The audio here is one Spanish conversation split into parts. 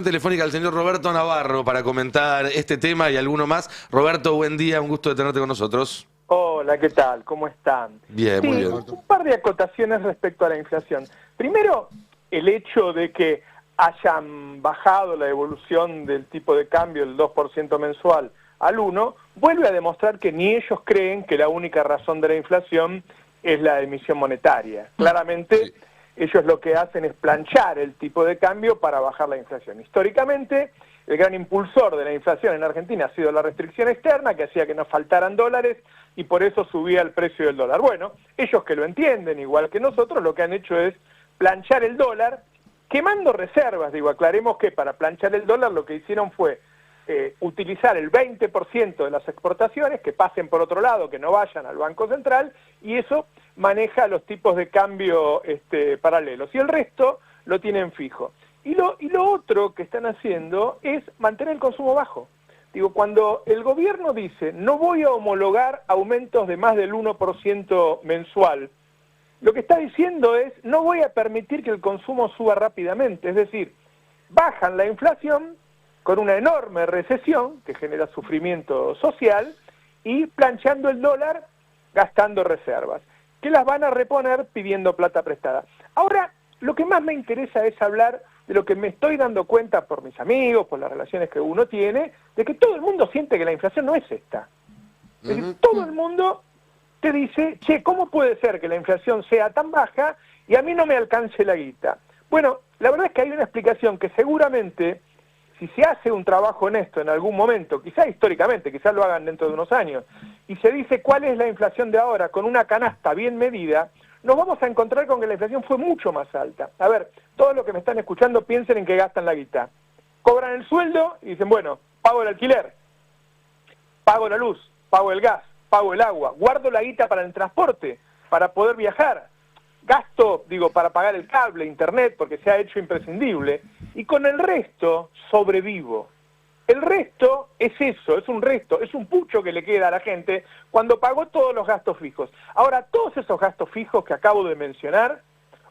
telefónica al señor Roberto Navarro para comentar este tema y alguno más. Roberto, buen día, un gusto de tenerte con nosotros. Hola, ¿qué tal? ¿Cómo están? Bien, Sí, muy bien. un par de acotaciones respecto a la inflación. Primero, el hecho de que hayan bajado la evolución del tipo de cambio del 2% mensual al 1%, vuelve a demostrar que ni ellos creen que la única razón de la inflación es la emisión monetaria. Claramente, ellos lo que hacen es planchar el tipo de cambio para bajar la inflación. Históricamente, el gran impulsor de la inflación en Argentina ha sido la restricción externa, que hacía que nos faltaran dólares y por eso subía el precio del dólar. Bueno, ellos que lo entienden, igual que nosotros, lo que han hecho es planchar el dólar, quemando reservas. Digo, aclaremos que para planchar el dólar lo que hicieron fue utilizar el 20% de las exportaciones, que pasen por otro lado, que no vayan al Banco Central, y eso maneja los tipos de cambio paralelos. Y el resto lo tienen fijo. Y lo otro que están haciendo es mantener el consumo bajo. Digo, cuando el gobierno dice, no voy a homologar aumentos de más del 1% mensual, lo que está diciendo es, no voy a permitir que el consumo suba rápidamente. Es decir, bajan la inflación con una enorme recesión que genera sufrimiento social y planchando el dólar, gastando reservas, que las van a reponer pidiendo plata prestada. Ahora, lo que más me interesa es hablar de lo que me estoy dando cuenta por mis amigos, por las relaciones que uno tiene, de que todo el mundo siente que la inflación no es esta. Es decir, todo el mundo te dice, che, ¿cómo puede ser que la inflación sea tan baja y a mí no me alcance la guita? Bueno, la verdad es que hay una explicación que seguramente, si se hace un trabajo en esto en algún momento, quizá históricamente, quizá lo hagan dentro de unos años, y se dice cuál es la inflación de ahora con una canasta bien medida, nos vamos a encontrar con que la inflación fue mucho más alta. A ver, todos los que me están escuchando piensen en que gastan la guita. Cobran el sueldo y dicen, bueno, pago el alquiler, pago la luz, pago el gas, pago el agua, guardo la guita para el transporte, para poder viajar, gasto, digo, para pagar el cable, internet, porque se ha hecho imprescindible, y con el resto sobrevivo. El resto es eso, es un resto, es un pucho que le queda a la gente cuando pagó todos los gastos fijos. Ahora, todos esos gastos fijos que acabo de mencionar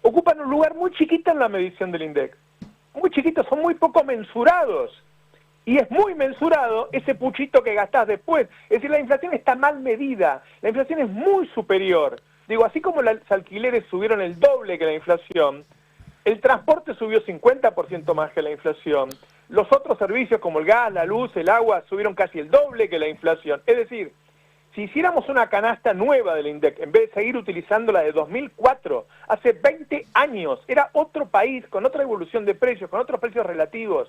ocupan un lugar muy chiquito en la medición del INDEC. Muy chiquitos, son muy poco mensurados. Y es muy mensurado ese puchito que gastás después. Es decir, la inflación está mal medida, la inflación es muy superior. Digo, así como los alquileres subieron el doble que la inflación, el transporte subió 50% más que la inflación. Los otros servicios como el gas, la luz, el agua subieron casi el doble que la inflación. Es decir, si hiciéramos una canasta nueva del INDEC, en vez de seguir utilizando la de 2004, hace 20 años, era otro país, con otra evolución de precios, con otros precios relativos.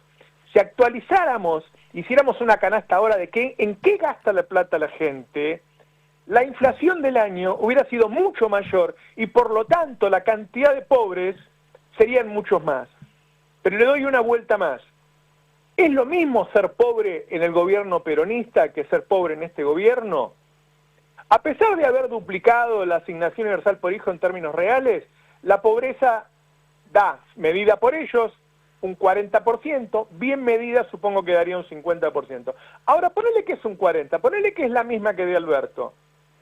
Si actualizáramos, hiciéramos una canasta ahora de en qué gasta la plata la gente, la inflación del año hubiera sido mucho mayor y por lo tanto la cantidad de pobres serían muchos más. Pero le doy una vuelta más. ¿Es lo mismo ser pobre en el gobierno peronista que ser pobre en este gobierno? A pesar de haber duplicado la asignación universal por hijo en términos reales, la pobreza da, medida por ellos, un 40%, bien medida supongo que daría un 50%. Ahora, ponele que es un 40%, ponele que es la misma que de Alberto.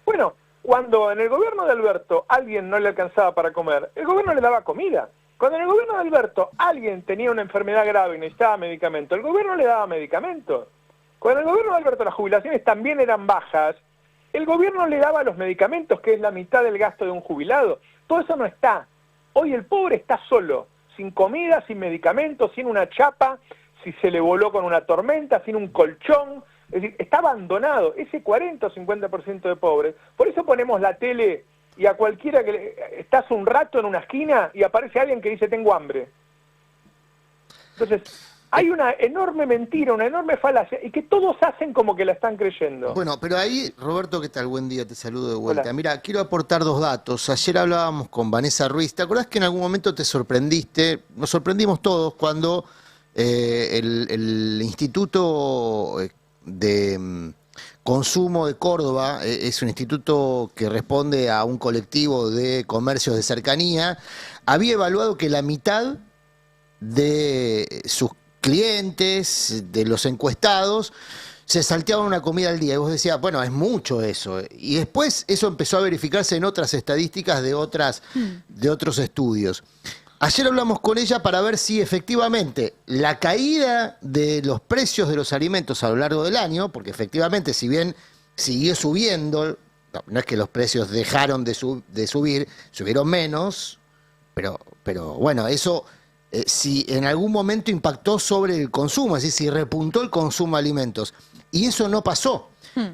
Bueno, cuando en el gobierno de Alberto alguien no le alcanzaba para comer, el gobierno le daba comida. Cuando en el gobierno de Alberto alguien tenía una enfermedad grave y necesitaba medicamento, el gobierno le daba medicamentos. Cuando en el gobierno de Alberto las jubilaciones también eran bajas, el gobierno le daba los medicamentos, que es la mitad del gasto de un jubilado. Todo eso no está. Hoy el pobre está solo, sin comida, sin medicamentos, sin una chapa, si se le voló con una tormenta, sin un colchón. Es decir, está abandonado, ese 40 o 50% de pobres. Por eso ponemos la tele y a cualquiera que estás un rato en una esquina y aparece alguien que dice tengo hambre. Entonces, hay una enorme mentira, una enorme falacia y que todos hacen como que la están creyendo. Bueno, pero ahí, Roberto, ¿qué tal? Buen día, te saludo de vuelta. Hola. Mira, quiero aportar dos datos. Ayer hablábamos con Vanessa Ruiz. ¿Te acordás que en algún momento te sorprendiste? Nos sorprendimos todos cuando el Instituto de Consumo de Córdoba, es un instituto que responde a un colectivo de comercios de cercanía, había evaluado que la mitad de sus clientes, de los encuestados, se salteaban una comida al día. Y vos decías, bueno, es mucho eso. Y después eso empezó a verificarse en otras estadísticas de otros estudios. Ayer hablamos con ella para ver si efectivamente la caída de los precios de los alimentos a lo largo del año, porque efectivamente si bien siguió subiendo, no es que los precios dejaron de subir, subieron menos, pero bueno, eso si en algún momento impactó sobre el consumo, es decir, si repuntó el consumo de alimentos. Y eso no pasó.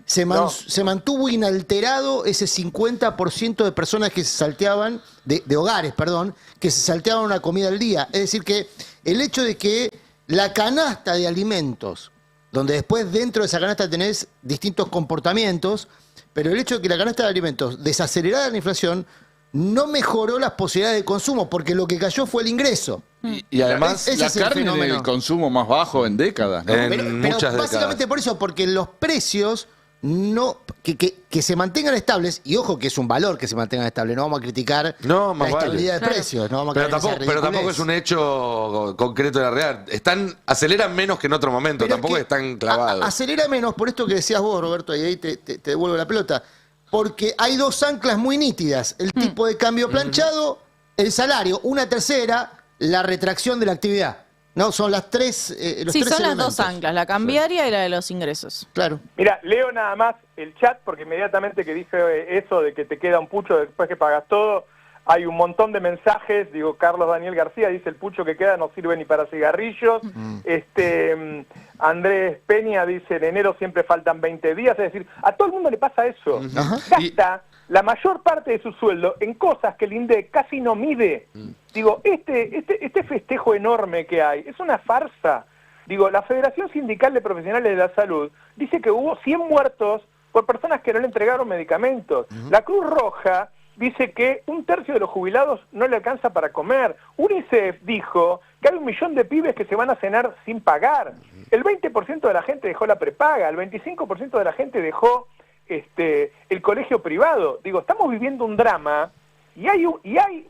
Se mantuvo inalterado ese 50% de personas que se salteaban, de hogares, perdón, que se salteaban una comida al día. Es decir, que el hecho de que la canasta de alimentos, donde después dentro de esa canasta tenés distintos comportamientos, pero el hecho de que la canasta de alimentos desacelerara la inflación no mejoró las posibilidades de consumo, porque lo que cayó fue el ingreso. Y además, Ese la es el carne fenómeno. del consumo más bajo en décadas, ¿no? En Pero muchas básicamente décadas. por eso, porque los precios no que se mantengan estables, y ojo que es un valor que se mantengan estables, no vamos a criticar No, más la estabilidad vale. de precios, no vamos a Pero caer en esa tampoco ridiculez. es un hecho concreto de la realidad. Aceleran menos que en otro momento, Pero tampoco que están clavados. Acelera menos por esto que decías vos, Roberto, y ahí te devuelvo la pelota, porque hay dos anclas muy nítidas, el tipo de cambio planchado, el salario, una tercera, la retracción de la actividad. No, son las tres. Los Sí, tres son las elementos. dos anclas, la cambiaria y la de los ingresos. Claro. Mira, leo nada más el chat porque inmediatamente que dije eso de que te queda un pucho después que pagas todo, hay un montón de mensajes. Digo, Carlos Daniel García dice: el pucho que queda no sirve ni para cigarrillos. Andrés Peña dice: en enero siempre faltan 20 días. Es decir, a todo el mundo le pasa eso. Ajá. Gasta la mayor parte de su sueldo en cosas que el INDEC casi no mide. Digo, este festejo enorme que hay es una farsa. Digo, la Federación Sindical de Profesionales de la Salud dice que hubo 100 muertos por personas que no le entregaron medicamentos. La Cruz Roja dice que 1/3 de los jubilados no le alcanza para comer. UNICEF dijo que hay 1 millón de pibes que se van a cenar sin pagar. El 20% de la gente dejó la prepaga, el 25% de la gente dejó el colegio privado. Digo, estamos viviendo un drama y hay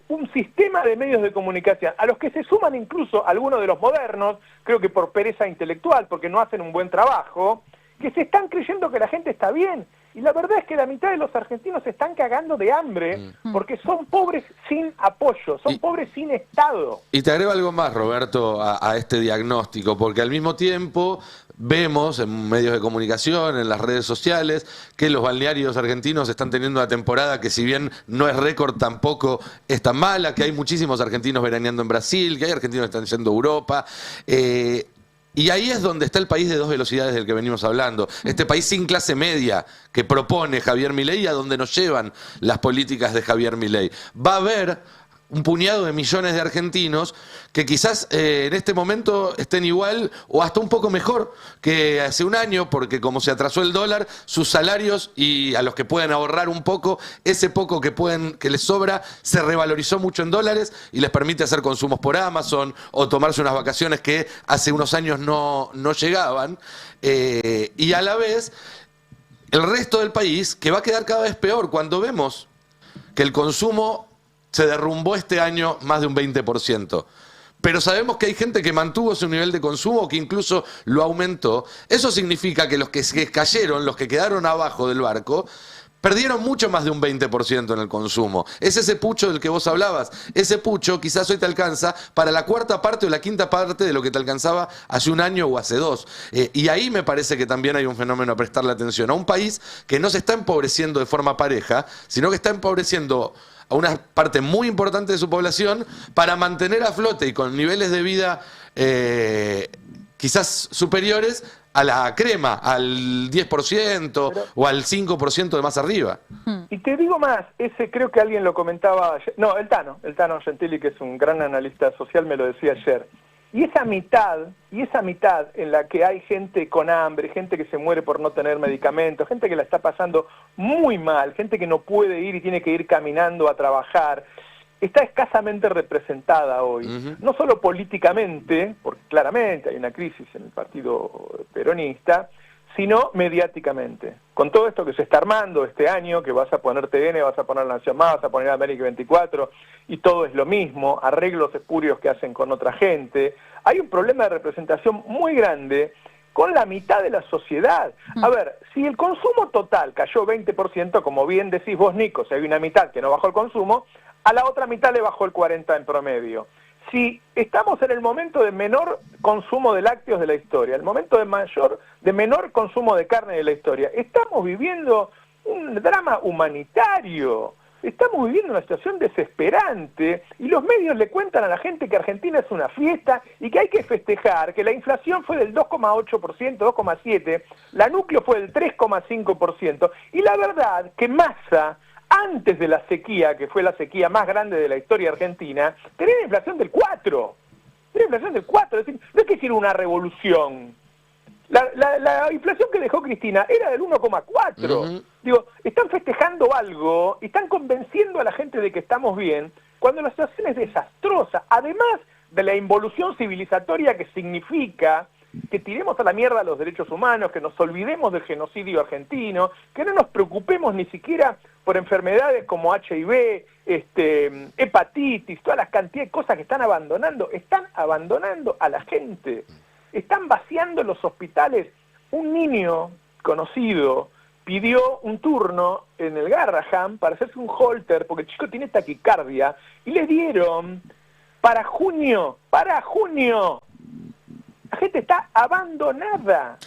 un sistema de medios de comunicación a los que se suman incluso algunos de los modernos, creo que por pereza intelectual, porque no hacen un buen trabajo, que se están creyendo que la gente está bien. Y la verdad es que la mitad de los argentinos se están cagando de hambre porque son pobres sin apoyo, son pobres sin Estado. Y te agrego algo más, Roberto, a este diagnóstico, porque al mismo tiempo vemos en medios de comunicación, en las redes sociales, que los balnearios argentinos están teniendo una temporada que, si bien no es récord, tampoco es tan mala, que hay muchísimos argentinos veraneando en Brasil, que hay argentinos que están yendo a Europa. Y ahí es donde está el país de dos velocidades del que venimos hablando. Este país sin clase media que propone Javier Milei y a donde nos llevan las políticas de Javier Milei. Va a haber un puñado de millones de argentinos que quizás en este momento estén igual o hasta un poco mejor que hace un año, porque como se atrasó el dólar, sus salarios, y a los que pueden ahorrar un poco, ese poco que les sobra se revalorizó mucho en dólares y les permite hacer consumos por Amazon o tomarse unas vacaciones que hace unos años no llegaban. Y a la vez, el resto del país, que va a quedar cada vez peor cuando vemos que el consumo se derrumbó este año más de un 20%. Pero sabemos que hay gente que mantuvo su nivel de consumo, que incluso lo aumentó. Eso significa que los que se cayeron, los que quedaron abajo del barco, perdieron mucho más de un 20% en el consumo. Es ese pucho del que vos hablabas. Ese pucho quizás hoy te alcanza para la cuarta parte o la quinta parte de lo que te alcanzaba hace un año o hace dos. Y ahí me parece que también hay un fenómeno a prestarle atención. A un país que no se está empobreciendo de forma pareja, sino que está empobreciendo a una parte muy importante de su población para mantener a flote y con niveles de vida quizás superiores a la crema, al 10% o al 5% de más arriba. Y te digo más, creo que alguien lo comentaba ayer, no, el Tano Gentili, que es un gran analista social, me lo decía ayer. Y esa mitad en la que hay gente con hambre, gente que se muere por no tener medicamentos, gente que la está pasando muy mal, gente que no puede ir y tiene que ir caminando a trabajar, está escasamente representada hoy. No solo políticamente, porque claramente hay una crisis en el partido peronista, sino mediáticamente. Con todo esto que se está armando este año, que vas a poner TN, vas a poner La Nación Más, vas a poner América 24, y todo es lo mismo, arreglos espurios que hacen con otra gente, hay un problema de representación muy grande con la mitad de la sociedad. A ver, si el consumo total cayó 20%, como bien decís vos, Nico, si hay una mitad que no bajó el consumo, a la otra mitad le bajó el 40% en promedio. si estamos en el momento de menor consumo de lácteos de la historia, el momento de menor consumo de carne de la historia, estamos viviendo un drama humanitario, estamos viviendo una situación desesperante y los medios le cuentan a la gente que Argentina es una fiesta y que hay que festejar, que la inflación fue del 2,8%, 2,7%, la núcleo fue del 3,5% y la verdad que Massa, antes de la sequía, que fue la sequía más grande de la historia argentina, tenía una inflación del 4%. Tenía una inflación del 4%, es decir, no es que hiciera una revolución. La inflación que dejó Cristina era del 1,4%. Digo, están festejando algo y están convenciendo a la gente de que estamos bien, cuando la situación es desastrosa. Además de la involución civilizatoria que significa que tiremos a la mierda los derechos humanos, que nos olvidemos del genocidio argentino, que no nos preocupemos ni siquiera por enfermedades como HIV, hepatitis, todas las cantidades de cosas que están abandonando a la gente. Están vaciando los hospitales. Un niño conocido pidió un turno en el Garrahan para hacerse un Holter, porque el chico tiene taquicardia, y le dieron para junio. La gente está abandonada.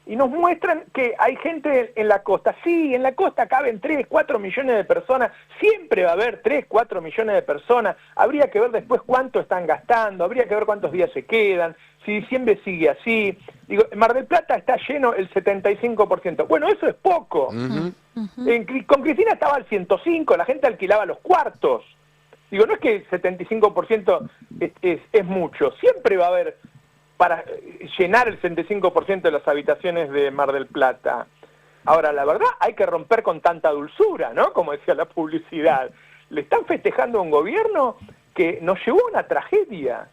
Y nos muestran que hay gente en la costa. Sí, en la costa caben 3, 4 millones de personas. Siempre va a haber 3, 4 millones de personas. Habría que ver después cuánto están gastando, habría que ver cuántos días se quedan, si diciembre sigue así. Digo, Mar del Plata está lleno el 75%. Bueno, eso es poco. Con Cristina estaba al 105%, la gente alquilaba los cuartos. Digo, no es que el 75% es mucho. Siempre va a haber para llenar el 75% de las habitaciones de Mar del Plata. Ahora, la verdad, hay que romper con tanta dulzura, ¿no? Como decía la publicidad. Le están festejando a un gobierno que nos llevó a una tragedia.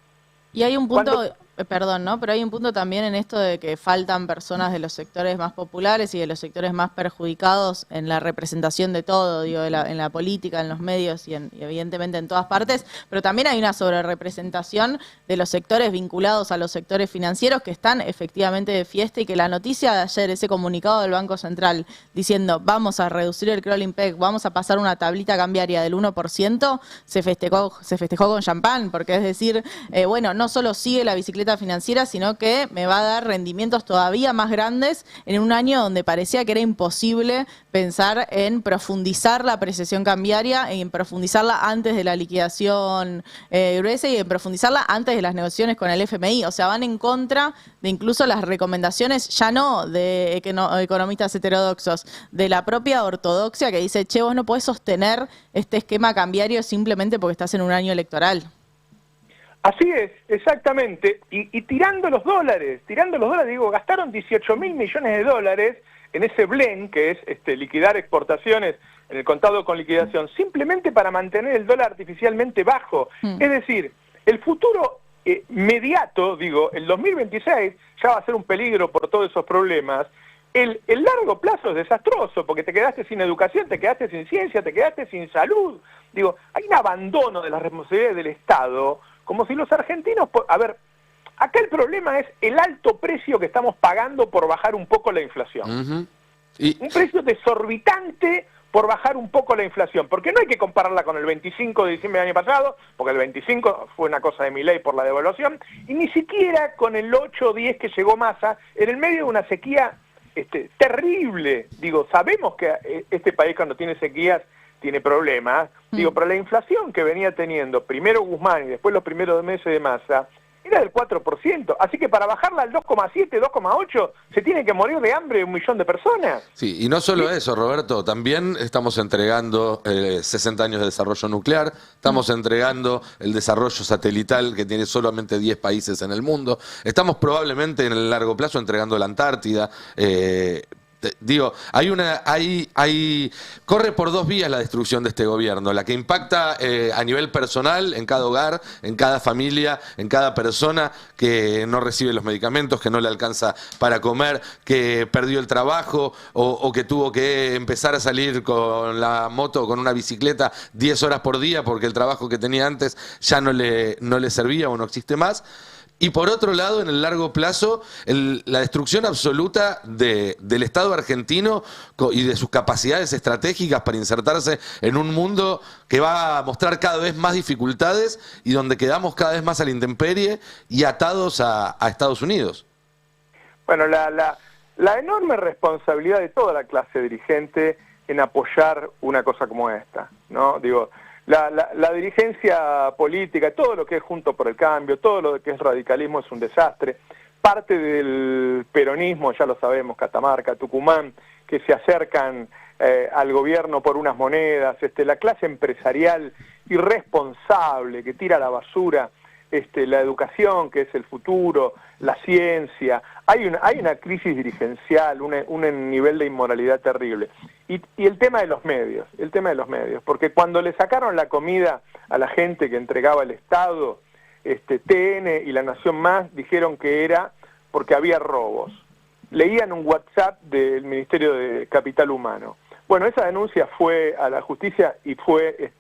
Y hay un punto, perdón, ¿no? Pero hay un punto también en esto de que faltan personas de los sectores más populares y de los sectores más perjudicados en la representación de todo, digo, en la política, en los medios y evidentemente en todas partes, pero también hay una sobrerepresentación de los sectores vinculados a los sectores financieros que están efectivamente de fiesta y que la noticia de ayer, ese comunicado del Banco Central diciendo vamos a reducir el crawling peg, vamos a pasar una tablita cambiaria del 1%, se festejó con champán, porque es decir, bueno, no solo sigue la bicicleta financiera, sino que me va a dar rendimientos todavía más grandes en un año donde parecía que era imposible pensar en profundizar la apreciación cambiaria, en profundizarla antes de la liquidación gruesa y en profundizarla antes de las negociaciones con el FMI. O sea, van en contra de incluso las recomendaciones, ya no de economistas heterodoxos, de la propia ortodoxia que dice, che, vos no podés sostener este esquema cambiario simplemente porque estás en un año electoral. Así es, exactamente, y tirando los dólares, digo, gastaron 18.000 millones de dólares en ese blend, que es liquidar exportaciones en el contado con liquidación, simplemente para mantener el dólar artificialmente bajo. Es decir, el futuro mediato, digo, el 2026 ya va a ser un peligro por todos esos problemas. El largo plazo es desastroso, porque te quedaste sin educación, te quedaste sin ciencia, te quedaste sin salud. Digo, hay un abandono de las responsabilidades del Estado, como si los argentinos... A ver, acá el problema es el alto precio que estamos pagando por bajar un poco la inflación. Un precio desorbitante por bajar un poco la inflación, porque no hay que compararla con el 25 de diciembre del año pasado, porque el 25 fue una cosa de Milei por la devaluación, y ni siquiera con el 8 o 10 que llegó Massa, en el medio de una sequía terrible. Digo, sabemos que este país cuando tiene sequías tiene problemas, digo, pero la inflación que venía teniendo primero Guzmán y después los primeros meses de Massa era del 4%, así que para bajarla al 2,7, 2,8 se tiene que morir de hambre 1 millón de personas. Sí, y no solo eso, Roberto, también estamos entregando 60 años de desarrollo nuclear, estamos entregando el desarrollo satelital que tiene solamente 10 países en el mundo, estamos probablemente en el largo plazo entregando la Antártida. Digo, corre por dos vías la destrucción de este gobierno, la que impacta a nivel personal en cada hogar, en cada familia, en cada persona que no recibe los medicamentos, que no le alcanza para comer, que perdió el trabajo o que tuvo que empezar a salir con la moto o con una bicicleta 10 horas por día porque el trabajo que tenía antes ya no le servía o no existe más. Y por otro lado, en el largo plazo, la destrucción absoluta del Estado argentino y de sus capacidades estratégicas para insertarse en un mundo que va a mostrar cada vez más dificultades y donde quedamos cada vez más a la intemperie y atados a Estados Unidos. Bueno, la enorme responsabilidad de toda la clase dirigente en apoyar una cosa como esta, ¿no? Digo, la dirigencia política, todo lo que es Juntos por el Cambio, todo lo que es radicalismo es un desastre. Parte del peronismo, ya lo sabemos, Catamarca, Tucumán, que se acercan al gobierno por unas monedas, la clase empresarial irresponsable que tira a la basura la educación, que es el futuro, la ciencia. Hay una crisis dirigencial, un nivel de inmoralidad terrible. Y el tema de los medios, porque cuando le sacaron la comida a la gente que entregaba el Estado, TN y La Nación Más dijeron que era porque había robos. Leían un WhatsApp del Ministerio de Capital Humano. Bueno, esa denuncia fue a la justicia y fue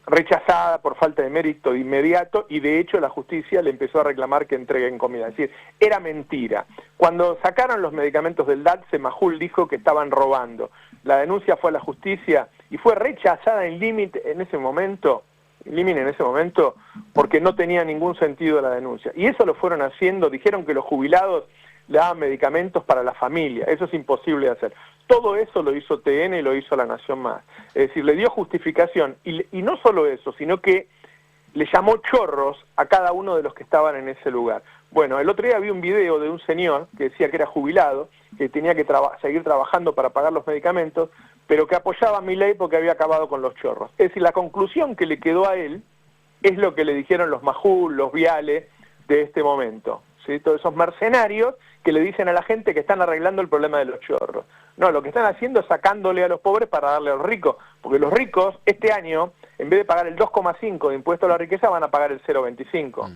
rechazada por falta de mérito de inmediato, y de hecho la justicia le empezó a reclamar que entreguen comida. Es decir, era mentira. Cuando sacaron los medicamentos del DATSE, Majul dijo que estaban robando. La denuncia fue a la justicia y fue rechazada en límite en ese momento, porque no tenía ningún sentido la denuncia. Y eso lo fueron haciendo, dijeron que los jubilados le daban medicamentos para la familia. Eso es imposible de hacer. Todo eso lo hizo TN y lo hizo La Nación Más. Es decir, le dio justificación. Y no solo eso, sino que le llamó chorros a cada uno de los que estaban en ese lugar. Bueno, el otro día vi un video de un señor que decía que era jubilado, que tenía que seguir trabajando para pagar los medicamentos, pero que apoyaba a Milei porque había acabado con los chorros. Es decir, la conclusión que le quedó a él es lo que le dijeron los Majul, los Viale de este momento, ¿sí? Todos esos mercenarios que le dicen a la gente que están arreglando el problema de los chorros. No, lo que están haciendo es sacándole a los pobres para darle a los ricos, porque los ricos este año, en vez de pagar el 2,5 de impuesto a la riqueza, van a pagar el 0,25.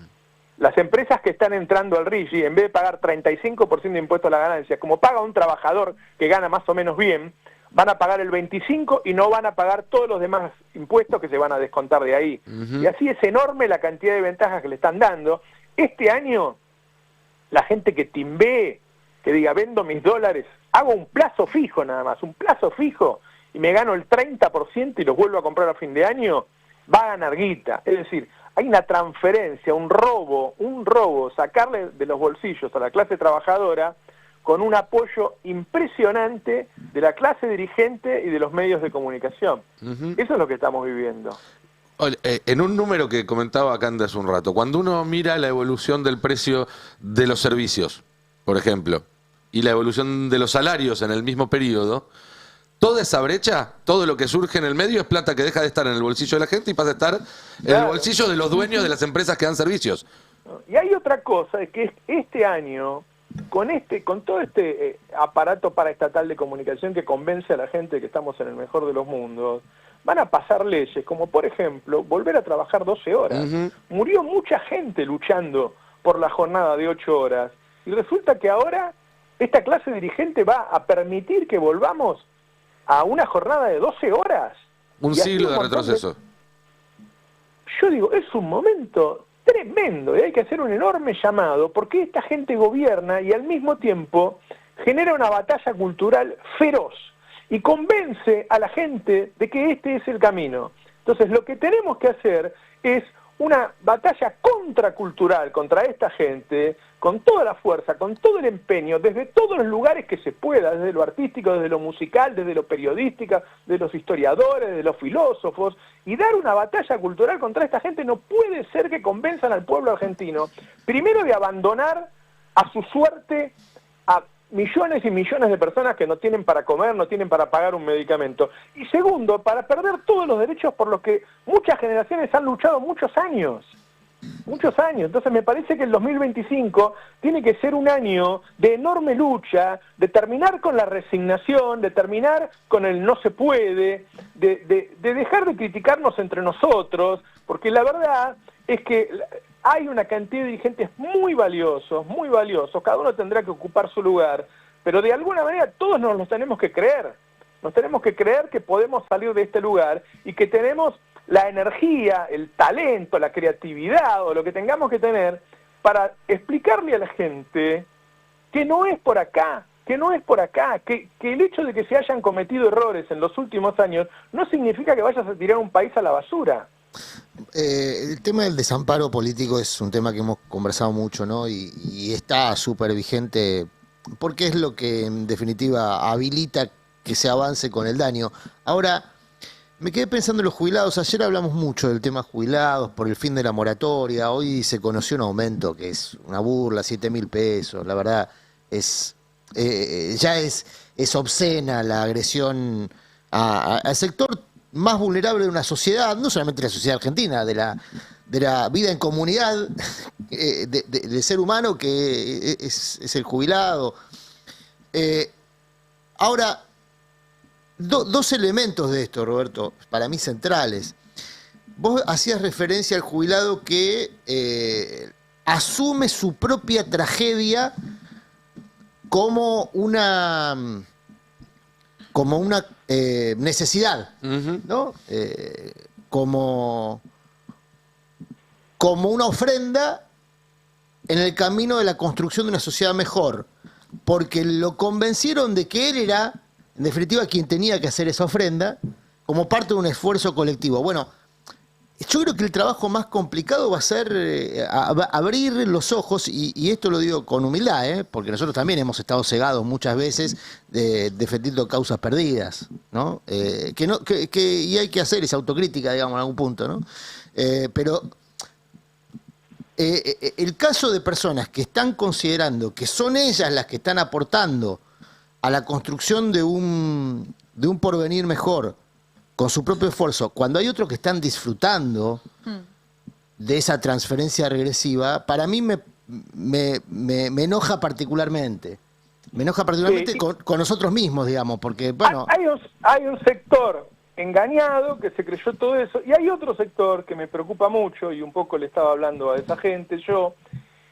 Las empresas que están entrando al RIGI, en vez de pagar 35% de impuesto a la ganancia, como paga un trabajador que gana más o menos bien, van a pagar el 25% y no van a pagar todos los demás impuestos que se van a descontar de ahí. Y así es enorme la cantidad de ventajas que le están dando. Este año, la gente que timbee, que diga, vendo mis dólares, hago un plazo fijo nada más, un plazo fijo, y me gano el 30% y los vuelvo a comprar a fin de año, va a ganar guita. Es decir, hay una transferencia, un robo, sacarle de los bolsillos a la clase trabajadora con un apoyo impresionante de la clase dirigente y de los medios de comunicación. Eso es lo que estamos viviendo. En un número que comentaba acá hace un rato, cuando uno mira la evolución del precio de los servicios, por ejemplo, y la evolución de los salarios en el mismo periodo, toda esa brecha, todo lo que surge en el medio es plata que deja de estar en el bolsillo de la gente y pasa a estar en el bolsillo de los dueños de las empresas que dan servicios. Y hay otra cosa, es que este año, con todo este aparato paraestatal de comunicación que convence a la gente que estamos en el mejor de los mundos, van a pasar leyes, como por ejemplo, volver a trabajar 12 horas. Murió mucha gente luchando por la jornada de 8 horas, y resulta que ahora esta clase dirigente va a permitir que volvamos a una jornada de 12 horas. Un siglo de retroceso. Yo digo, es un momento tremendo y hay que hacer un enorme llamado, porque esta gente gobierna y al mismo tiempo genera una batalla cultural feroz y convence a la gente de que este es el camino. Entonces lo que tenemos que hacer es una batalla contracultural contra esta gente, con toda la fuerza, con todo el empeño, desde todos los lugares que se pueda, desde lo artístico, desde lo musical, desde lo periodístico, de los historiadores, de los filósofos, y dar una batalla cultural contra esta gente. No puede ser que convenzan al pueblo argentino, primero, de abandonar a su suerte a millones y millones de personas que no tienen para comer, no tienen para pagar un medicamento. Y segundo, para perder todos los derechos por los que muchas generaciones han luchado muchos años. Entonces me parece que el 2025 tiene que ser un año de enorme lucha, de terminar con la resignación, de terminar con el no se puede, de dejar de criticarnos entre nosotros, porque la verdad es que hay una cantidad de dirigentes muy valiosos, cada uno tendrá que ocupar su lugar, pero de alguna manera todos nos los tenemos que creer. Nos tenemos que creer que podemos salir de este lugar y que tenemos la energía, el talento, la creatividad o lo que tengamos que tener para explicarle a la gente que no es por acá, que el hecho de que se hayan cometido errores en los últimos años no significa que vayas a tirar un país a la basura. El tema del desamparo político es un tema que hemos conversado mucho, ¿no? Y está súper vigente porque es lo que en definitiva habilita que se avance con el daño. Ahora, me quedé pensando en los jubilados. Ayer hablamos mucho del tema jubilados por el fin de la moratoria. Hoy se conoció un aumento que es una burla, 7.000 pesos. La verdad, ya es obscena la agresión al sector más vulnerable de una sociedad, no solamente la sociedad argentina, de la vida en comunidad del ser humano que es el jubilado. Ahora, dos elementos de esto, Roberto, para mí centrales. Vos hacías referencia al jubilado que asume su propia tragedia como una necesidad, ¿no? Como una ofrenda en el camino de la construcción de una sociedad mejor, porque lo convencieron de que él era, en definitiva, quien tenía que hacer esa ofrenda como parte de un esfuerzo colectivo. Bueno, yo creo que el trabajo más complicado va a ser abrir los ojos, y esto lo digo con humildad, porque nosotros también hemos estado cegados muchas veces defendiendo causas perdidas, ¿no? Y hay que hacer esa autocrítica, digamos, en algún punto, ¿no? Pero el caso de personas que están considerando que son ellas las que están aportando a la construcción de un porvenir mejor, con su propio esfuerzo, cuando hay otros que están disfrutando de esa transferencia regresiva, para mí me enoja particularmente. Me enoja particularmente Sí. con nosotros mismos, digamos, porque, bueno... Hay un sector engañado que se creyó todo eso, y hay otro sector que me preocupa mucho, y un poco le estaba hablando a esa gente yo,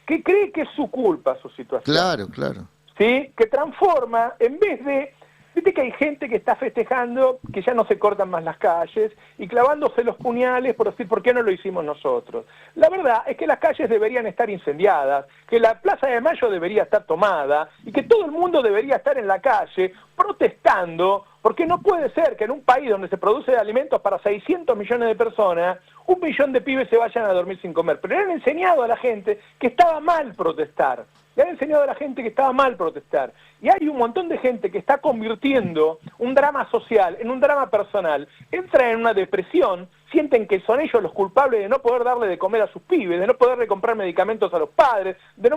que cree que es su culpa su situación. Claro, claro. ¿Sí? Que transforma, en vez de... Viste que hay gente que está festejando que ya no se cortan más las calles y clavándose los puñales por decir por qué no lo hicimos nosotros. La verdad es que las calles deberían estar incendiadas, que la Plaza de Mayo debería estar tomada y que todo el mundo debería estar en la calle protestando, porque no puede ser que en un país donde se produce alimentos para 600 millones de personas, 1 millón de pibes se vayan a dormir sin comer. Pero le han enseñado a la gente que estaba mal protestar. Le han enseñado a la gente que estaba mal protestar. Y hay un montón de gente que está convirtiendo un drama social en un drama personal. Entran en una depresión, sienten que son ellos los culpables de no poder darle de comer a sus pibes, de no poderle comprar medicamentos a los padres, de no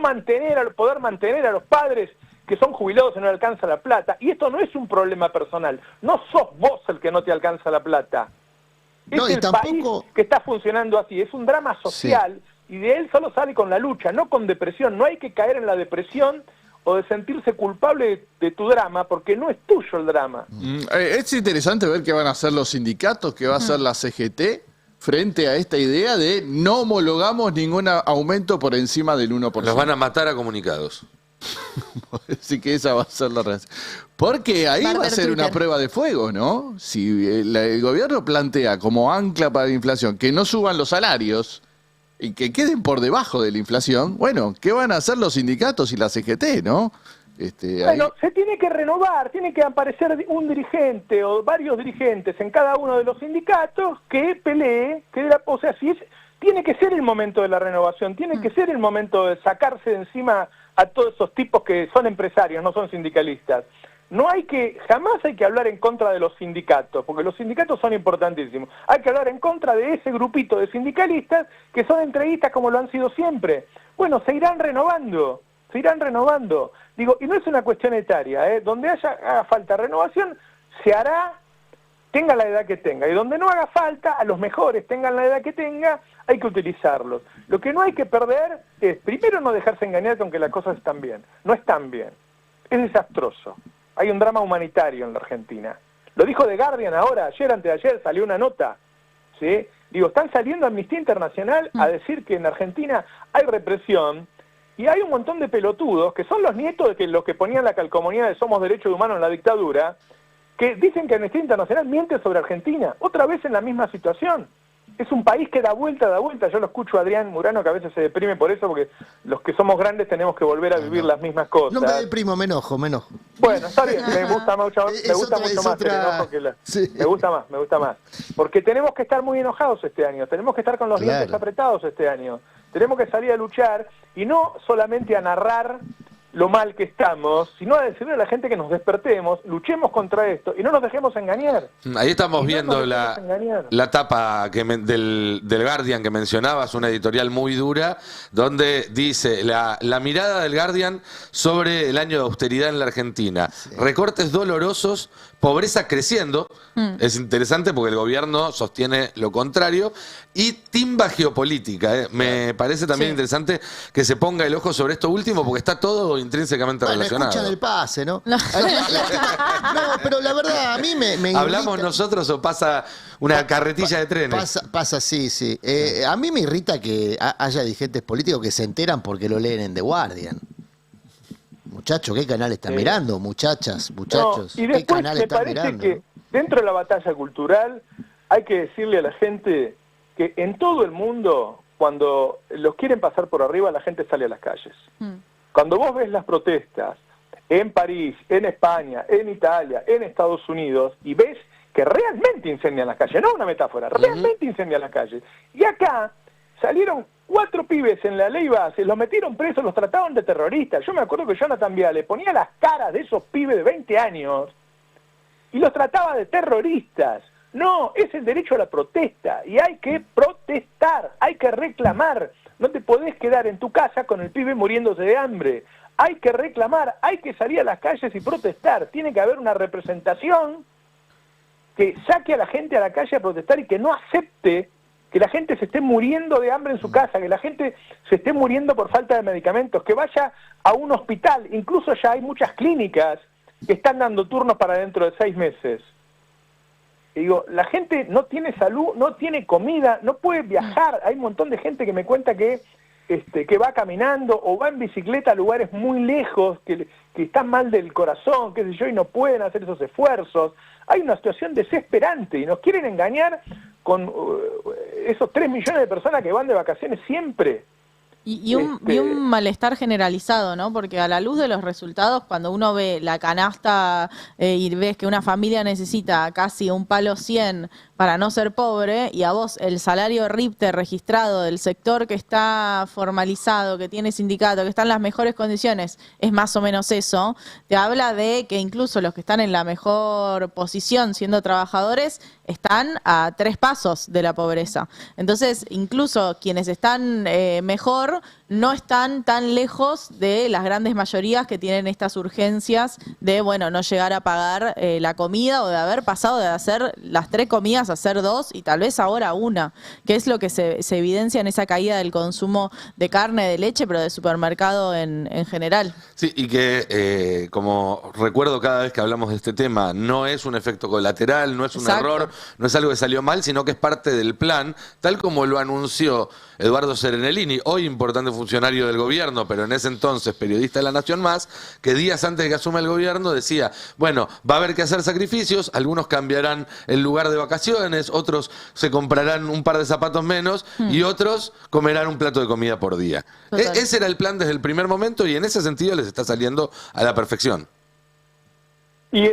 poder mantener a los padres que son jubilados y no le alcanza la plata. Y esto no es un problema personal. No sos vos el que no te alcanza la plata. Es No, y el tampoco... país que está funcionando así. Es un drama social. Sí. Y de él solo sale con la lucha, no con depresión. No hay que caer en la depresión o de sentirse culpable de tu drama, porque no es tuyo el drama. Es interesante ver qué van a hacer los sindicatos, qué va a hacer la CGT frente a esta idea de no homologamos ningún aumento por encima del 1%. Los van a matar a comunicados. Así que esa va a ser la reacción. Porque ahí va a ser una prueba de fuego, ¿no? Si el gobierno plantea como ancla para la inflación que no suban los salarios y que queden por debajo de la inflación, bueno, ¿qué van a hacer los sindicatos y la CGT, no? Bueno, se tiene que renovar, tiene que aparecer un dirigente o varios dirigentes en cada uno de los sindicatos que pelee, o sea, tiene que ser el momento de la renovación, tiene que ser el momento de sacarse de encima a todos esos tipos que son empresarios, no son sindicalistas. Jamás hay que hablar en contra de los sindicatos, porque los sindicatos son importantísimos. Hay que hablar en contra de ese grupito de sindicalistas que son entreguistas como lo han sido siempre. Bueno, se irán renovando. Digo, y no es una cuestión etaria, donde haga falta renovación, se hará, tenga la edad que tenga. Y donde no haga falta, a los mejores tengan la edad que tenga, hay que utilizarlos. Lo que no hay que perder es, primero, no dejarse engañar con que las cosas están bien. No están bien. Es desastroso. Hay un drama humanitario en la Argentina. Lo dijo The Guardian ahora, antes de ayer salió una nota, ¿sí? Digo, están saliendo Amnistía Internacional a decir que en Argentina hay represión y hay un montón de pelotudos que son los nietos de los que ponían la calcomanía de Somos Derechos Humanos en la dictadura, que dicen que Amnistía Internacional miente sobre Argentina, otra vez en la misma situación. Es un país que da vuelta. Yo lo escucho a Adrián Murano, que a veces se deprime por eso, porque los que somos grandes tenemos que volver a vivir las mismas cosas. No me deprimo, me enojo. Bueno, está bien, me gusta mucho más el enojo que la... Sí. Me gusta más. Porque tenemos que estar muy enojados este año, tenemos que estar con los dientes apretados este año. Tenemos que salir a luchar y no solamente a narrar lo mal que estamos, sino a decirle a la gente que nos despertemos, luchemos contra esto y no nos dejemos engañar. Ahí estamos viendo la tapa del Guardian que mencionabas, una editorial muy dura, donde dice la mirada del Guardian sobre el año de austeridad en la Argentina. Sí. Recortes dolorosos, pobreza creciendo, es interesante porque el gobierno sostiene lo contrario, y timba geopolítica. Me parece también interesante que se ponga el ojo sobre esto último porque está todo intrínsecamente relacionado. Escuchan el pase, ¿no? No, pero la verdad, a mí me ¿Hablamos nosotros o pasa una carretilla de trenes? Pasa, sí. A mí me irrita que haya dirigentes políticos que se enteran porque lo leen en The Guardian. Muchachos, ¿qué canal están mirando? Muchachos, y después, ¿qué canal están mirando? Me parece que dentro de la batalla cultural hay que decirle a la gente que en todo el mundo, cuando los quieren pasar por arriba, la gente sale a las calles. Cuando vos ves las protestas en París, en España, en Italia, en Estados Unidos, y ves que realmente incendian las calles, no una metáfora, realmente incendian las calles. Y acá salieron 4 pibes en la ley base, los metieron presos, los trataban de terroristas. Yo me acuerdo que Jonathan Viale ponía las caras de esos pibes de 20 años y los trataba de terroristas. No, es el derecho a la protesta y hay que protestar, hay que reclamar. No te podés quedar en tu casa con el pibe muriéndose de hambre. Hay que reclamar, hay que salir a las calles y protestar. Tiene que haber una representación que saque a la gente a la calle a protestar y que no acepte que la gente se esté muriendo de hambre en su casa, que la gente se esté muriendo por falta de medicamentos, que vaya a un hospital. Incluso ya hay muchas clínicas que están dando turnos para dentro de 6 meses. Y digo, la gente no tiene salud, no tiene comida, no puede viajar. Hay un montón de gente que me cuenta que va caminando o va en bicicleta a lugares muy lejos, que están mal del corazón, qué sé yo, y no pueden hacer esos esfuerzos. Hay una situación desesperante y nos quieren engañar con esos 3 millones de personas que van de vacaciones siempre. Y un malestar generalizado, ¿no? Porque a la luz de los resultados, cuando uno ve la canasta y ves que una familia necesita casi un palo 100 para no ser pobre, y a vos el salario RIPTE registrado del sector que está formalizado, que tiene sindicato, que está en las mejores condiciones, es más o menos eso, te habla de que incluso los que están en la mejor posición siendo trabajadores están a 3 pasos de la pobreza. Entonces, incluso quienes están mejor no están tan lejos de las grandes mayorías que tienen estas urgencias de, bueno, no llegar a pagar la comida o de haber pasado de hacer las 3 comidas a hacer 2 y tal vez ahora 1, que es lo que se evidencia en esa caída del consumo de carne, de leche, pero de supermercado en general. Sí, y que como recuerdo cada vez que hablamos de este tema, no es un efecto colateral, no es un error, no es algo que salió mal, sino que es parte del plan, tal como lo anunció Eduardo Serenellini, hoy importante funcionario del gobierno, pero en ese entonces periodista de La Nación Más, que días antes de que asuma el gobierno decía, bueno, va a haber que hacer sacrificios, algunos cambiarán el lugar de vacaciones, otros se comprarán un par de zapatos menos y otros comerán un plato de comida por día. Ese era el plan desde el primer momento y en ese sentido les está saliendo a la perfección. Y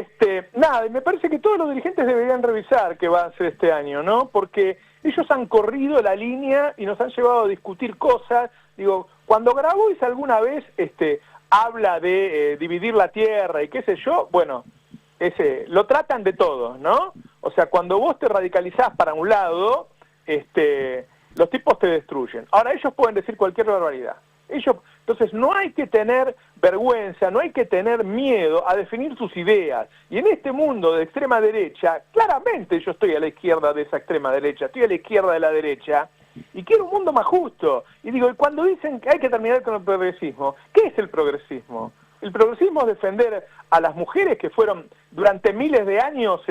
nada, me parece que todos los dirigentes deberían revisar qué va a hacer este año, ¿no? Porque ellos han corrido la línea y nos han llevado a discutir cosas. Digo, cuando Grabois alguna vez habla de dividir la tierra y qué sé yo, bueno, lo tratan de todo, ¿no? O sea, cuando vos te radicalizás para un lado, los tipos te destruyen. Ahora, ellos pueden decir cualquier barbaridad. Entonces, no hay que tener vergüenza, no hay que tener miedo a definir sus ideas. Y en este mundo de extrema derecha, claramente yo estoy a la izquierda de esa extrema derecha, estoy a la izquierda de la derecha, y quiero un mundo más justo. Y digo, y cuando dicen que hay que terminar con el progresismo, ¿qué es el progresismo? El progresismo es defender a las mujeres que fueron durante miles de años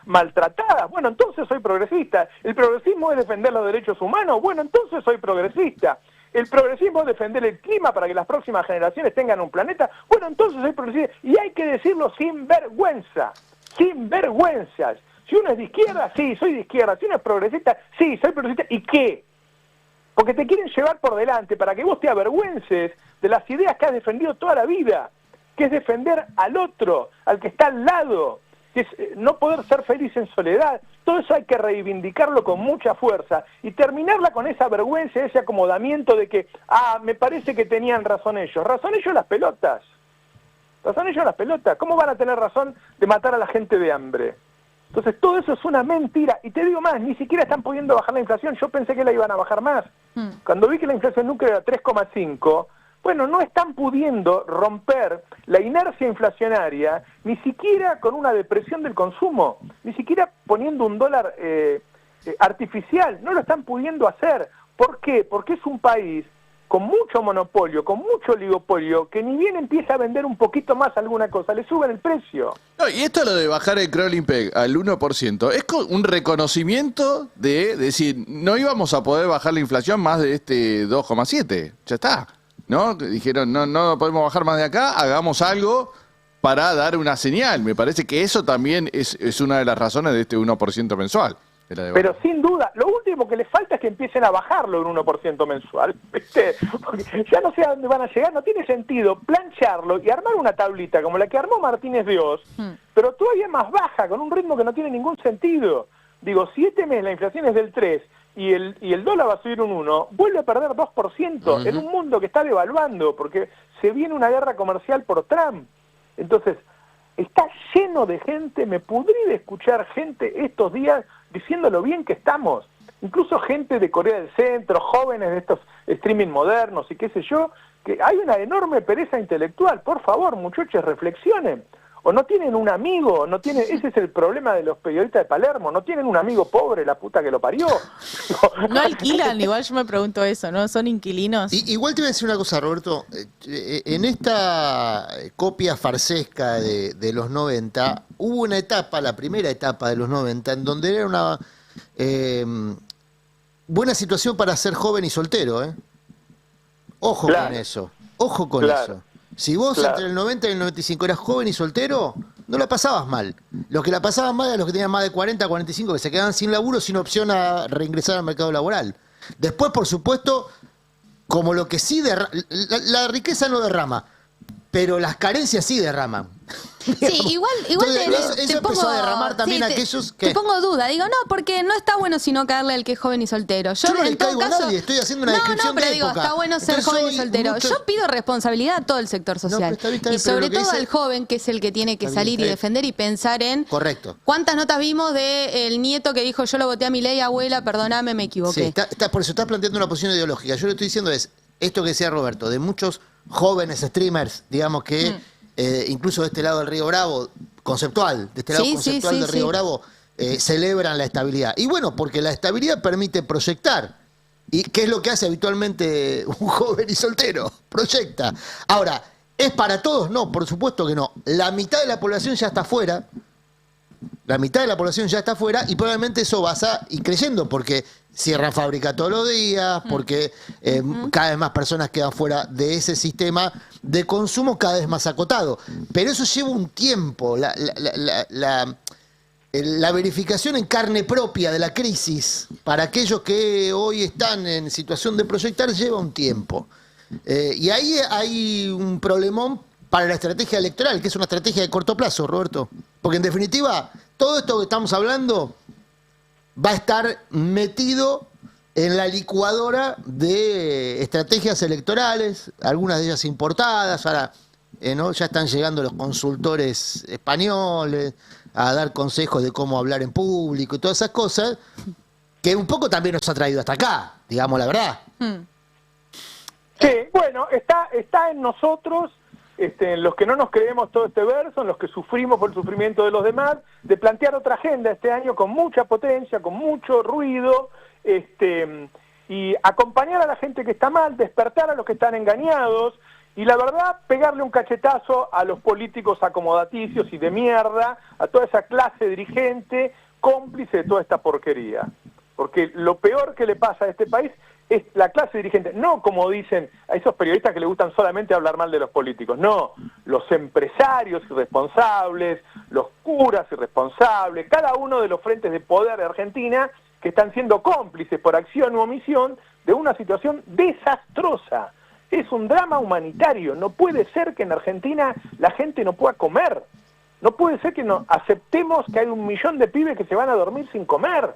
maltratadas. Bueno, entonces soy progresista. El progresismo es defender los derechos humanos. Bueno, entonces soy progresista. El progresismo es defender el clima para que las próximas generaciones tengan un planeta. Bueno, entonces soy progresista. Y hay que decirlo sin vergüenza, sin vergüenzas. Si uno es de izquierda, sí, soy de izquierda. Si uno es progresista, sí, soy progresista. ¿Y qué? Porque te quieren llevar por delante para que vos te avergüences de las ideas que has defendido toda la vida, que es defender al otro, al que está al lado, que es no poder ser feliz en soledad. Todo eso hay que reivindicarlo con mucha fuerza y terminarla con esa vergüenza, ese acomodamiento de que, me parece que tenían razón ellos. Razón ellos las pelotas. Razón ellos las pelotas. ¿Cómo van a tener razón de matar a la gente de hambre? Entonces todo eso es una mentira. Y te digo más, ni siquiera están pudiendo bajar la inflación. Yo pensé que la iban a bajar más. Cuando vi que la inflación núclea era 3,5, bueno, no están pudiendo romper la inercia inflacionaria, ni siquiera con una depresión del consumo, ni siquiera poniendo un dólar artificial, no lo están pudiendo hacer. ¿Por qué? Porque es un país con mucho monopolio, con mucho oligopolio, que ni bien empieza a vender un poquito más alguna cosa, le suben el precio. No, y esto lo de bajar el crawling peg al 1%, es un reconocimiento de decir, no íbamos a poder bajar la inflación más de este 2,7, ya está. ¿No? Dijeron, no podemos bajar más de acá, hagamos algo para dar una señal. Me parece que eso también es una de las razones de este 1% mensual. Pero sin duda, lo último que les falta es que empiecen a bajarlo en 1% mensual, ¿viste? Porque ya no sé a dónde van a llegar, no tiene sentido plancharlo y armar una tablita como la que armó Martínez de Oz, pero todavía más baja, con un ritmo que no tiene ningún sentido. Digo, si este mes la inflación es del 3%, y el dólar va a subir un 1, vuelve a perder 2% en un mundo que está devaluando, porque se viene una guerra comercial por Trump. Entonces, está lleno de gente, me pudrí de escuchar gente estos días diciendo lo bien que estamos. Incluso gente de Corea del Centro, jóvenes de estos streaming modernos y qué sé yo, que hay una enorme pereza intelectual. Por favor, muchachos, reflexionen. O no tienen un amigo, ese es el problema de los periodistas de Palermo, no tienen un amigo pobre, la puta que lo parió. No alquilan, igual yo me pregunto eso, ¿no? Son inquilinos. Igual te voy a decir una cosa, Roberto. En esta copia farsesca de los 90, hubo una etapa, la primera etapa de los 90, en donde era una buena situación para ser joven y soltero, ¿eh? Ojo con eso, ojo con eso. Si vos entre el 90 y el 95 eras joven y soltero, no la pasabas mal. Los que la pasaban mal eran los que tenían más de 40, 45, que se quedaban sin laburo, sin opción a reingresar al mercado laboral. Después, por supuesto, como lo que sí la riqueza no derrama, pero las carencias sí derraman. Sí, igual Entonces, te eso pongo, empezó a derramar también sí, aquellos que... Te pongo duda, digo, no, porque no está bueno sino caerle al que es joven y soltero. Yo no le en todo caigo a caso, nadie, estoy haciendo una descripción pero de digo, época. está bueno ser Entonces, joven y soltero. Yo pido responsabilidad a todo el sector social. Está bien, y sobre pero lo que todo dice- al joven, que es el que tiene que Está bien, salir y defender y pensar en... Correcto. ¿Cuántas notas vimos de el nieto que dijo, yo lo voté a mi ley, abuela, perdóname, me equivoqué? Sí, por eso estás planteando una posición ideológica. Yo lo que estoy diciendo es, esto que decía Roberto, de muchos jóvenes streamers, digamos que incluso de este lado del Río Bravo, conceptual, de este lado conceptual del Río Bravo, celebran la estabilidad. Y bueno, porque la estabilidad permite proyectar. ¿Y qué es lo que hace habitualmente un joven y soltero? Proyecta. Ahora, ¿es para todos? No, por supuesto que no. La mitad de la población ya está afuera. La mitad de la población ya está afuera y probablemente eso va a ir creyendo porque cierran fábrica todos los días, porque cada vez más personas quedan fuera de ese sistema de consumo cada vez más acotado. Pero eso lleva un tiempo. La verificación en carne propia de la crisis para aquellos que hoy están en situación de proyectar lleva un tiempo. Y ahí hay un problemón para la estrategia electoral, que es una estrategia de corto plazo, Roberto. Porque en definitiva, todo esto que estamos hablando va a estar metido en la licuadora de estrategias electorales, algunas de ellas importadas. Ahora ¿no? Ya están llegando los consultores españoles a dar consejos de cómo hablar en público y todas esas cosas, que un poco también nos ha traído hasta acá, digamos la verdad. Sí, bueno, está en nosotros, en los que no nos creemos todo este verso, en los que sufrimos por el sufrimiento de los demás, de plantear otra agenda este año con mucha potencia, con mucho ruido, y acompañar a la gente que está mal, despertar a los que están engañados, y la verdad, pegarle un cachetazo a los políticos acomodaticios y de mierda, a toda esa clase dirigente, cómplice de toda esta porquería. Porque lo peor que le pasa a este país es la clase dirigente, no como dicen a esos periodistas que les gustan solamente hablar mal de los políticos, no, los empresarios irresponsables, los curas irresponsables, cada uno de los frentes de poder de Argentina que están siendo cómplices por acción u omisión de una situación desastrosa. Es un drama humanitario, no puede ser que en Argentina la gente no pueda comer, no puede ser que no aceptemos que hay 1 millón de pibes que se van a dormir sin comer,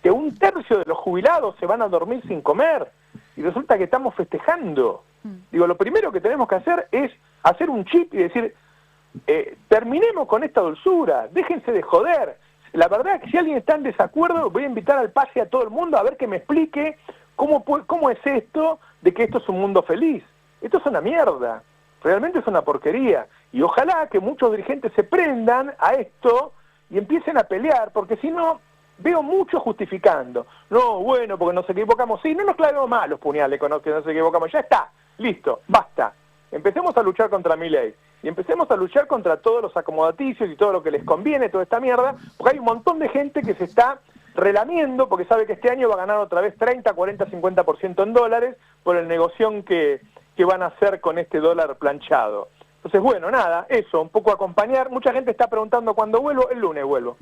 que 1/3 de los jubilados se van a dormir sin comer, y resulta que estamos festejando. Digo, lo primero que tenemos que hacer es hacer un chip y decir, terminemos con esta dulzura, déjense de joder. La verdad es que si alguien está en desacuerdo, voy a invitar al pase a todo el mundo a ver que me explique cómo es esto de que esto es un mundo feliz. Esto es una mierda, realmente es una porquería. Y ojalá que muchos dirigentes se prendan a esto y empiecen a pelear, porque si no, veo mucho justificando. No, bueno, porque nos equivocamos. Sí, no nos clavemos más los puñales con los que nos equivocamos. Ya está, listo, basta. Empecemos a luchar contra Milei. Y empecemos a luchar contra todos los acomodaticios y todo lo que les conviene, toda esta mierda, porque hay un montón de gente que se está relamiendo porque sabe que este año va a ganar otra vez 30, 40, 50% en dólares por el negocio que van a hacer con este dólar planchado. Entonces, bueno, nada, eso, un poco acompañar. Mucha gente está preguntando cuándo vuelvo. El lunes vuelvo.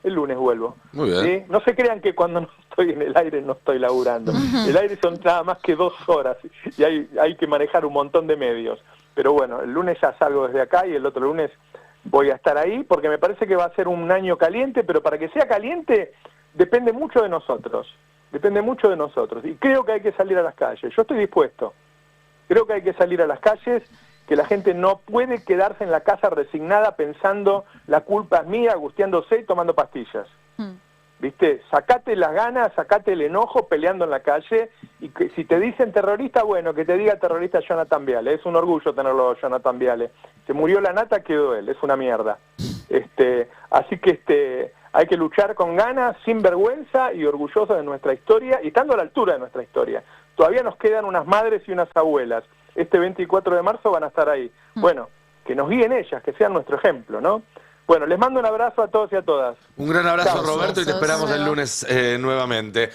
El lunes vuelvo. Muy bien. ¿Sí? No se crean que cuando no estoy en el aire no estoy laburando. El aire son nada más que 2 horas y hay que manejar un montón de medios. Pero bueno, el lunes ya salgo desde acá y el otro lunes voy a estar ahí porque me parece que va a ser un año caliente, pero para que sea caliente depende mucho de nosotros. Depende mucho de nosotros. Y creo que hay que salir a las calles. Yo estoy dispuesto. Creo que hay que salir a las calles, que la gente no puede quedarse en la casa resignada pensando la culpa es mía, angustiándose y tomando pastillas. ¿Viste? Sacate las ganas, sacate el enojo peleando en la calle y que si te dicen terrorista, bueno, que te diga terrorista Jonathan Viale. Es un orgullo tenerlo Jonathan Viale. Se murió la nata, quedó él, es una mierda. Así que hay que luchar con ganas, sin vergüenza y orgullosos de nuestra historia y estando a la altura de nuestra historia. Todavía nos quedan unas madres y unas abuelas. Este 24 de marzo van a estar ahí. Bueno, que nos guíen ellas, que sean nuestro ejemplo, ¿no? Bueno, les mando un abrazo a todos y a todas. Un gran abrazo, Chao. Roberto, y te esperamos el lunes nuevamente.